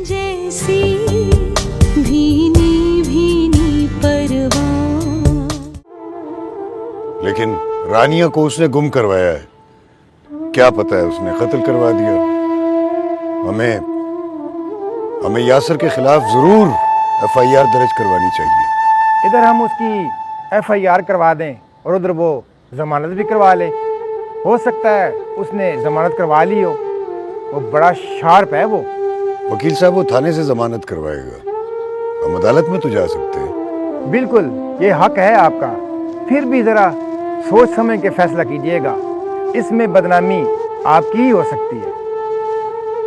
जैसी भीनी भीनी परवान। लेकिन रानिया को उसने गुम करवाया है। क्या पता है उसने कत्ल करवा दिया। हमें यासर के खिलाफ जरूर एफआईआर दर्ज करवानी चाहिए। इधर हम उसकी एफआईआर करवा दें और उधर वो जमानत भी करवा ले। हो सकता है उसने जमानत करवा ली हो। वो बड़ा शार्प है वो। वकील साहब वो थाने से जमानत करवाएगा। हम अदालत में तो जा सकते हैं। बिल्कुल, ये हक है आपका। फिर भी जरा सोच समझ के फैसला कीजिएगा। इसमें बदनामी आपकी ही हो सकती है।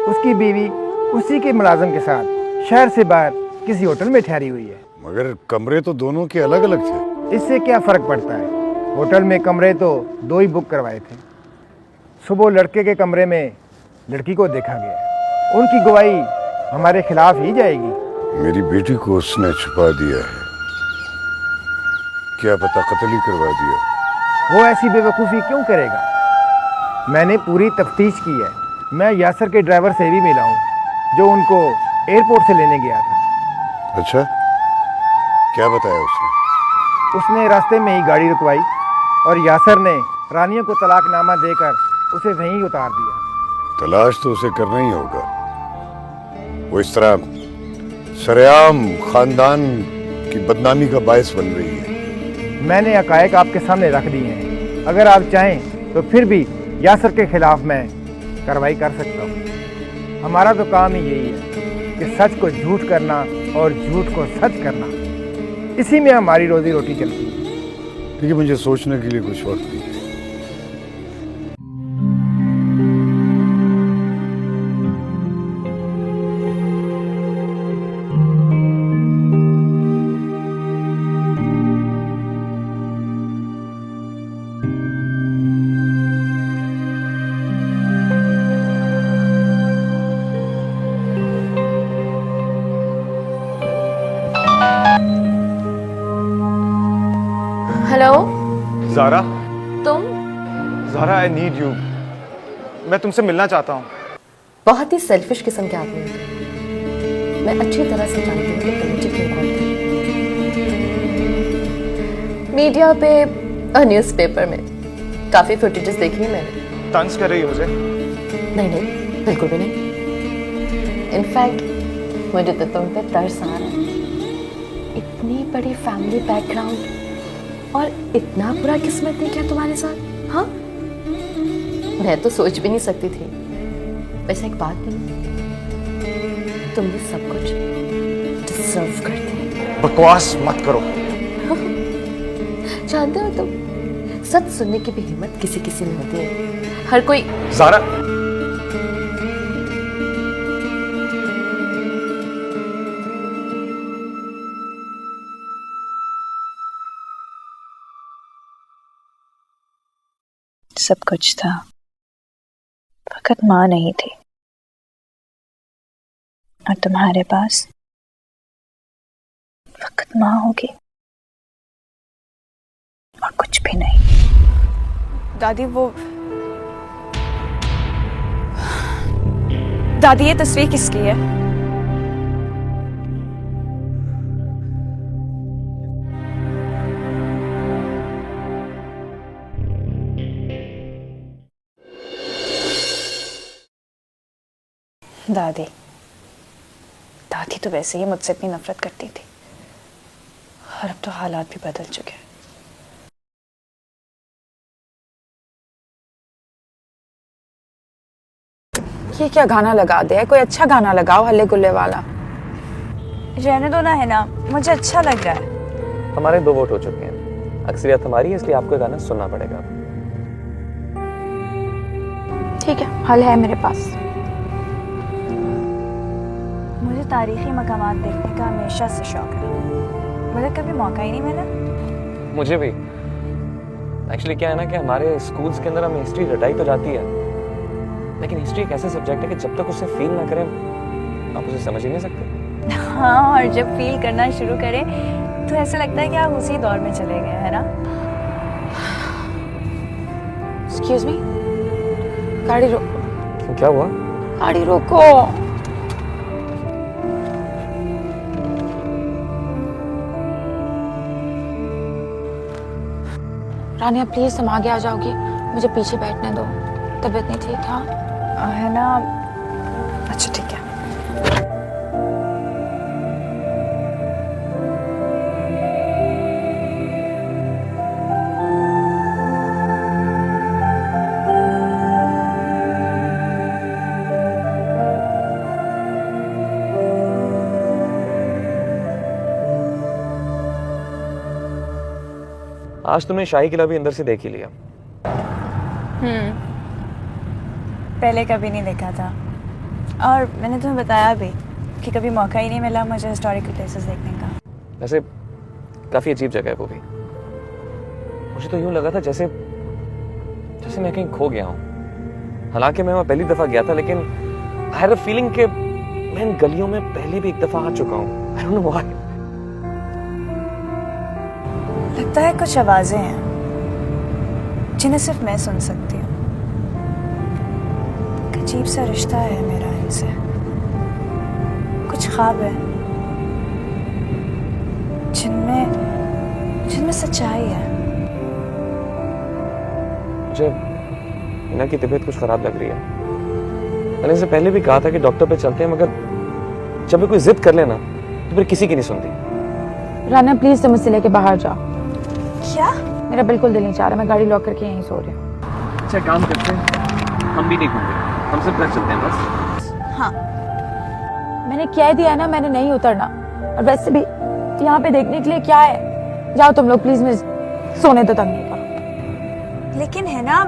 उसकी बीवी उसी के मुलाजिम के साथ शहर से बाहर किसी होटल में ठहरी हुई है। मगर कमरे तो दोनों के अलग अलग थे। इससे क्या फर्क पड़ता है? होटल में कमरे तो 2 ही बुक करवाए थे। सुबह लड़के के कमरे में लड़की को देखा गया। उनकी गवाही हमारे खिलाफ ही जाएगी। मेरी बेटी को उसने छुपा दिया है। क्या पता कत्ल ही करवा दिया। वो ऐसी बेवकूफ़ी क्यों करेगा? मैंने पूरी तफ्तीश की है। मैं यासर के ड्राइवर से भी मिला हूँ जो उनको एयरपोर्ट से लेने गया था। अच्छा, क्या बताया उसने? उसने रास्ते में ही गाड़ी रुकवाई और यासर ने रानिया को तलाकनामा देकर उसे वहीं उतार दिया। तलाश तो उसे करना ही होगा। वो इस तरह सरेआम खानदान की बदनामी का बायस बन रही है। मैंने हकायक आपके सामने रख दिए हैं। अगर आप चाहें तो फिर भी यासर के खिलाफ मैं कार्रवाई कर सकता हूँ। हमारा तो काम ही यही है कि सच को झूठ करना और झूठ को सच करना। इसी में हमारी रोजी रोटी चलती है। देखिए, मुझे सोचने के लिए कुछ वक्त दीजिए। हेलो ज़ारा, तुम? Zara I need you. मैं तुमसे मिलना चाहता हूँ। बहुत ही सेल्फिश किस्म के आदमी हो। मैं अच्छी तरह से जानती हूँ कि तुम मुझे क्यों कॉल कर। मीडिया पे और न्यूज़पेपर में काफ़ी फुटेजेस देखी है मैंने। तंज कर रही हो मुझे? नहीं नहीं, बिल्कुल भी नहीं। इनफैक्ट मुझे तो तुम पे तरस आ रहा है। इतनी बड़ी फैमिली बैकग्राउंड और इतना बुरा किस्मत है क्या तुम्हारे साथ? हाँ, मैं तो सोच भी नहीं सकती थी। वैसे एक बात बोलूं, तुम भी सब कुछ डिजर्व करते हो। बकवास मत करो। जानते हो तुम, सच सुनने की भी हिम्मत किसी किसी में होती है। हर कोई। ज़ारा, सब कुछ था, फकत माँ नहीं थी। और तुम्हारे पास फकत माँ होगी और कुछ भी नहीं। दादी ये तस्वीर किसकी है? दादी तो वैसे ही मुझसे इतनी नफरत करती थी और अब तो हालात भी बदल चुके हैं। ये क्या गाना लगा दिया है? कोई अच्छा गाना लगाओ, हल्ले गुल्ले वाला। रहने दो ना, है ना, मुझे अच्छा लग रहा है। हमारे 2 वोट हो चुके हैं। अक्सरियत हमारी है, इसलिए आपको गाना सुनना पड़ेगा। ठीक है, हल है मेरे पास। मुझे तारीखी मकामात देखने का हमेशा से शौक है, मगर कभी मौका ही नहीं मिला। मुझे भी। एक्चुअली क्या है ना कि हमारे स्कूल्स के अंदर हमें हिस्ट्री रटाई तो जाती है, लेकिन हिस्ट्री एक ऐसा सब्जेक्ट है कि जब तक उसे फील ना करें आप उसे समझ ही नहीं सकते। हाँ, और जब फील करना शुरू करें तो ऐसा लगता है कि आप उसी दौर में चले गए, है ना? एक्सक्यूज मी, गाड़ी रोको। क्या हुआ? गाड़ी रोको। रानिया प्लीज तुम आगे आ जाओगी, मुझे पीछे बैठने दो, तबीयत नहीं ठीक। हाँ है ना, अच्छा ठीक है। आज तुमने शाही किला भी अंदर से देख ही लिया। पहले कभी नहीं देखा था, और मैंने तुम्हें बताया भी कि कभी मौका ही नहीं मिला मुझे हिस्टोरिकल प्लेसेस देखने का। वैसे काफी अजीब जगह है वो भी। मुझे तो यूं लगा था जैसे जैसे मैं कहीं खो गया हूं। हालांकि मैं वहां पहली दफा गया था, लेकिन आई हैड अ फीलिंग कि मैं इन गलियों में पहले भी एक दफा आ चुका हूं। I don't know why. लगता है कुछ आवाजें हैं जिन्हें सिर्फ मैं सुन सकती हूँ। एक अजीब सा रिश्ता है मेरा इनसे, कुछ ख्वाब है जिनमें सच्चाई है। मुझे इना की तबीयत कुछ खराब लग रही है। मैंने इसे पहले भी कहा था कि डॉक्टर पे चलते हैं, मगर जब भी कोई जिद कर लेना तो फिर किसी की नहीं सुनती। राना प्लीज तुम मुझसे लेके बाहर जाओ। क्या? मेरा बिल्कुल दिल नहीं चाह रहा, मैं गाड़ी लॉक करके यहीं सो रही हूँ। अच्छा काम करते हैं, हम भी नहीं घूमते, हम सब घर चलते हैं बस। हाँ मैंने कह दिया ना, मैंने नहीं उतरना। और वैसे भी यहाँ पे देखने के लिए क्या है, जाओ तुम लोग प्लीज, मुझे सोने तो तंग नहीं करो। लेकिन है ना,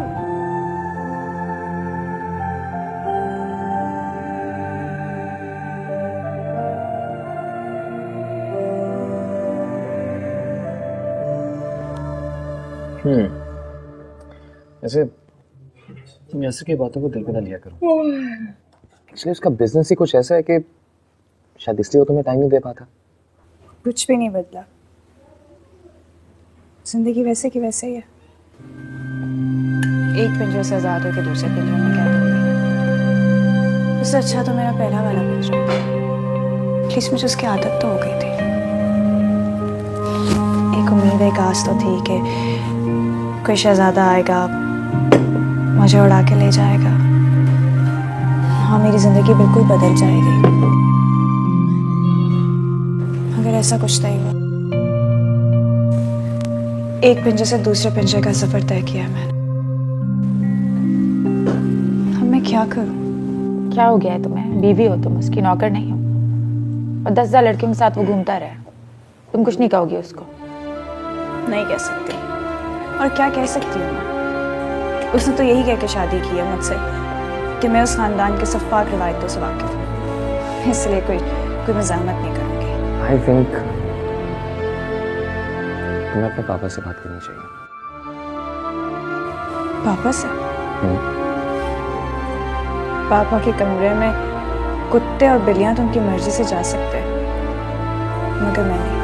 ऐसे तुम यासर की बातों को दिल पे ना लिया करो। इसलिए उसका बिजनेस ही कुछ ऐसा है कि शायद इसलिए वो तुम्हें टाइम नहीं दे पाता। कुछ भी नहीं बदला, जिंदगी वैसे की वैसे ही है। एक पिंजरे से आजाद होकर दूसरे पिंजरे में क्या दूंगी। उससे अच्छा तो मेरा पहला वाला पिंजरा, एटलीस्ट मुझे उसकी आदत तो हो गई थी। एक उम्मीद, एक आस तो थी कि कोई शहजादा आएगा, मुझे उड़ा के ले जाएगा। हाँ मेरी जिंदगी बिल्कुल बदल जाएगी, मगर ऐसा कुछ नहीं हुआ। एक पिंजरे से दूसरे पिंजरे का सफर तय किया मैंने। अब मैं क्या करूं? क्या हो गया है तुम्हें? बीवी हो तुम, उसकी नौकर नहीं हो। और 10,000 लड़कियों के साथ वो घूमता रहे, तुम कुछ नहीं कहोगी उसको? नहीं कह सकती। और क्या कह सकती हूँ मैं? उसने तो यही कह के शादी की है मुझसे कि मैं उस खानदान के सफाक रिवायतों से वाकिफ हूँ, इसलिए कोई मज़ाहमत नहीं करूँगी। आई थिंक तुम्हें अपने पापा से बात करनी चाहिए। पापा से? पापा के कमरे में कुत्ते और बिल्लियां तो उनकी मर्जी से जा सकते हैं, मगर मैं नहीं,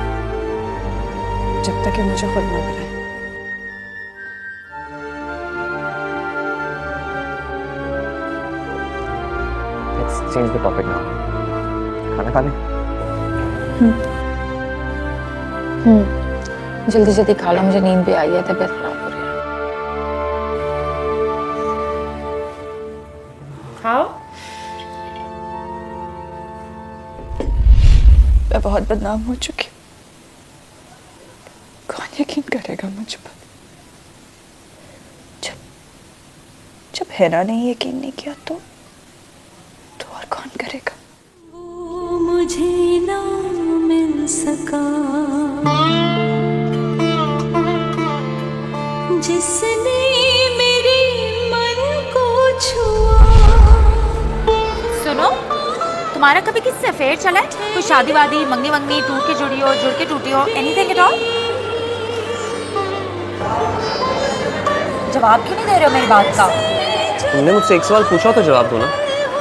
जब तक कि मुझे खुद न बुलाए। Change the topic now. खाना खा ले। जल्दी जल्दी खा लो, मुझे नींद भी आई है, तबीयत खराब हो रही है। खाओ। मैं बहुत बदनाम हो चुकी हूँ, कौन यकीन करेगा मुझ पर? जब हेरा ने यकीन नहीं किया तो और कौन करेगा? वो मुझे ना मिल सका जिसने मेरे मन को छुआ। सुनो, तुम्हारा कभी किससे अफेयर चला है? कोई शादी वादी, मंगनी वंगनी, टूट के जुड़ी हो, जुड़ के टूटी हो, एनीथिंग एट ऑल? जवाब क्यों नहीं दे रहे हो मेरी बात का? तुमने मुझसे एक सवाल पूछा तो जवाब दो ना।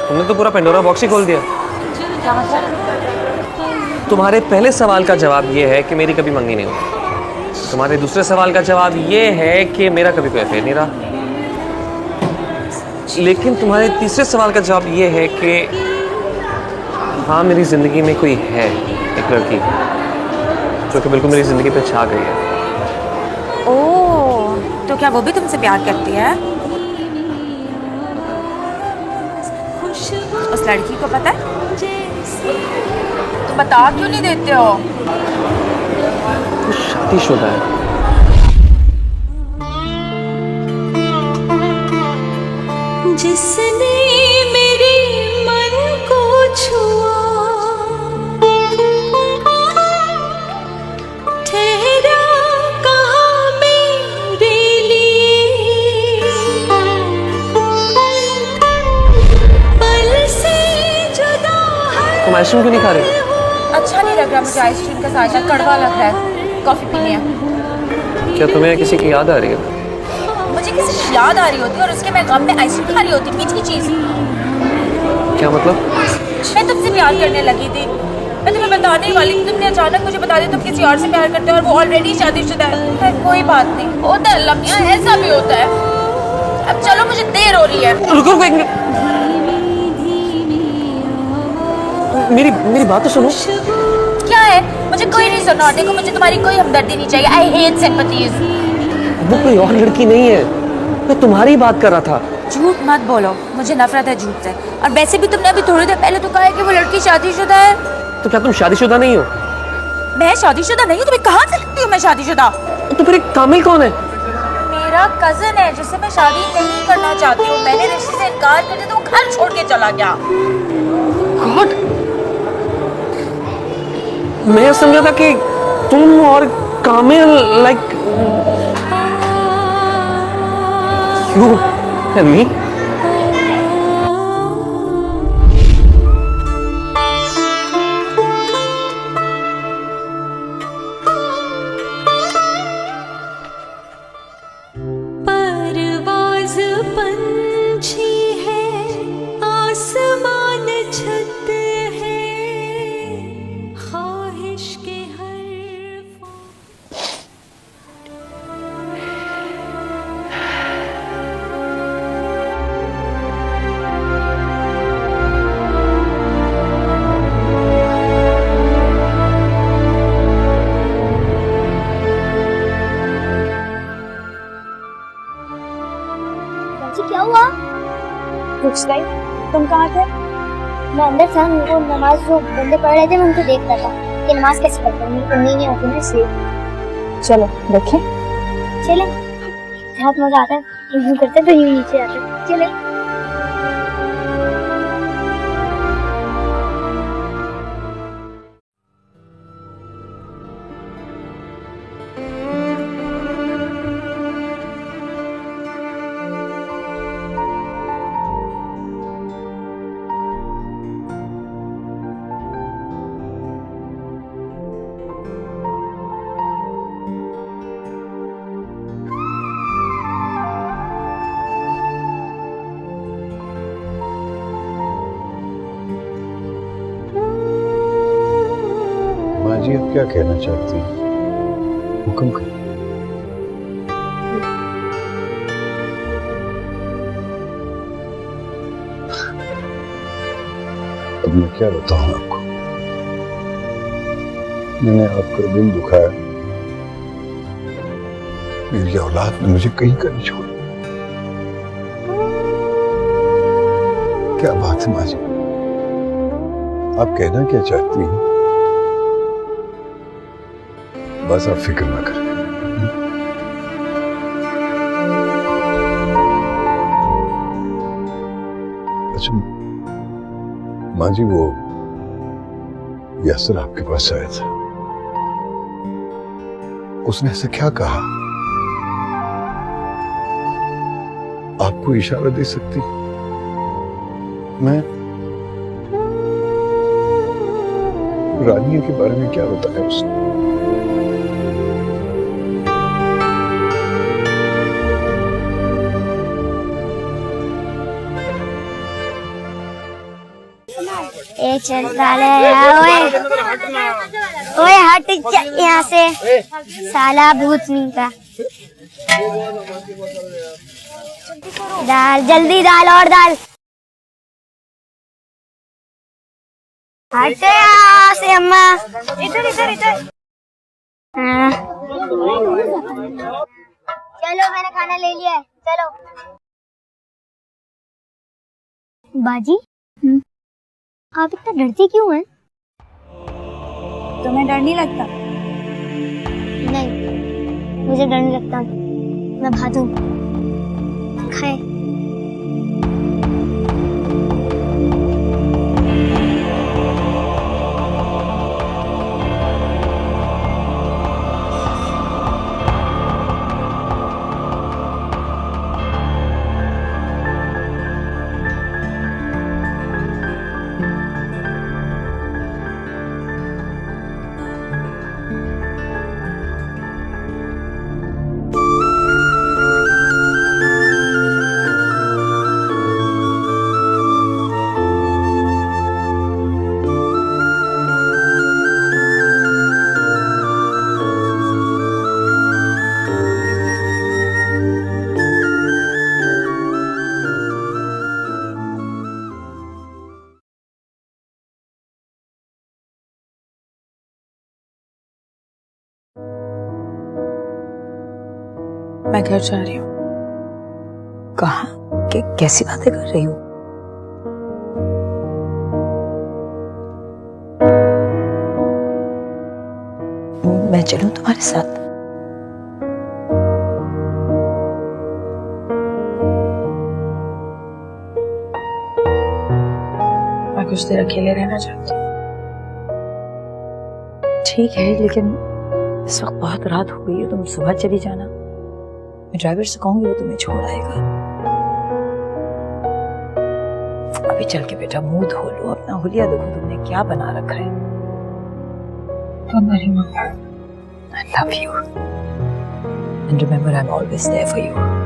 तुमने तो पूरा पेंडोरा बॉक्स ही खोल दिया। क्या मतलब? तुम्हारे पहले सवाल का जवाब ये है कि मेरी कभी मंगनी नहीं हुई। तुम्हारे दूसरे सवाल का जवाब ये है कि मेरा कभी कोई अफेयर नहीं रहा। लेकिन तुम्हारे तीसरे सवाल का जवाब ये है कि हाँ मेरी जिंदगी में कोई है, एक लड़की जो कि बिल्कुल मेरी जिंदगी पे छा गई है। ओह तो क्या वो भी तुमसे प्यार करती है? उस लड़की को पता है? तो बता क्यों नहीं देते हो? वो शादीशुदा है। जिसने मेरे मन को छुआ, ठहरा कहाँ मेरे लिए, पल से जुदा है। तुम आइसक्रीम क्यों नहीं खा रही? अच्छा नहीं लग रहा मुझे आइसक्रीम का साइज़, कड़वा लग रहा है। कॉफी पीनी है। क्या तुम्हें किसी की याद आ रही है? मुझे किसी की याद आ रही होती और उसके मैं गम में आइसक्रीम खा रही होती, मीठी चीज। क्या मतलब? मैं तुमसे प्यार करने लगी थी। मैं तुम्हें बताने वाली थी, तुमने अचानक मुझे बता दिया तुम किसी और से प्यार करते हो और वो ऑलरेडी शादीशुदा है। कोई बात नहीं, होता है अल्लाह मियां, ऐसा भी होता है। अब चलो मुझे देर हो रही है। रुको एक मिनट, मेरी बात तो सुनो। क्या है? मुझे कोई नहीं सुनना। देखो मुझे तुम्हारी कोई हमदर्दी नहीं चाहिए। I hate sympathies. वो कोई और लड़की नहीं है, मैं तुम्हारी बात कर रहा था। झूठ मत बोलो, मुझे नफरत है झूठ से। और वैसे भी तुमने अभी थोड़ी देर पहले तो कहा है कि वो लड़की शादीशुदा है। तो क्या तुम शादीशुदा नहीं हो? मैं शादीशुदा नहीं हूँ? तुम्हें कहाँ से लगती हूँ मैं शादीशुदा? तो फिर कामिल कौन है? मेरा कजन है जिससे मैं शादी नहीं करना चाहती हूँ। मैंने रिश्ते से इनकार कर दिया तो वो घर छोड़ के चला गया। गॉड, मैं समझा था कि तुम और कामिल लाइक यू एंड मी। परवाज़ पंछी है, आसमान छत है, ख्वाहिश के हर क्या हुआ? कुछ नहीं, तुम कहाँ थे? मैं अंदर था, उनको नमाज जो बंदे पढ़ रहे थे मैं उनको देखता था कि नमाज कैसे पढ़ते हैं। मेरे को नींद नहीं आती ना इसलिए। चलो देखें। चले, बहुत मजा आता है। यूं करते तो यूं नीचे आते। चले। माँ जी अब क्या कहना चाहती हैं? हुक्म करें। अब मैं क्या बताऊं आपको? मैंने आपका दिल दुखाया, मेरी औलाद ने मुझे कहीं का नहीं छोड़ा। क्या बात है माँ जी, आप कहना क्या चाहती हैं? बस आप फिक्र ना करें। अच्छा माँ जी, वो यासर आपके पास आया था, उसने ऐसे क्या कहा? आपको इशारा दे सकती? मैं रानिया के बारे में क्या बताया उसने? ए चल साले, ओए ओए हट यहाँ से, साला भूतनी का। दाल जल्दी, दाल और दाल। हट यहाँ से अम्मा। इधर इधर इधर। चलो मैंने खाना ले लिया है, चलो। बाजी, आप इतना डरती क्यों हैं? तुम्हें डर नहीं लगता? नहीं, मुझे डर नहीं लगता। मैं भागूं। खाए। मैं घर जा रही हूँ। कहाँ? कैसी बातें कर रही हूँ? मैं चलूं तुम्हारे साथ? मैं कुछ देर अकेले रहना चाहती हूँ। ठीक है, लेकिन इस वक्त बहुत रात हो गई है, तुम सुबह चली जाना। मैं ड्राइवर से कहूंगी, वो तुम्हें छोड़ आएगा। अभी चल के बेटा मुंह धो लो, अपना हुलिया देखो तुमने क्या बना रखा है। Don't worry, Mom. I love you. And remember, I'm always there for you.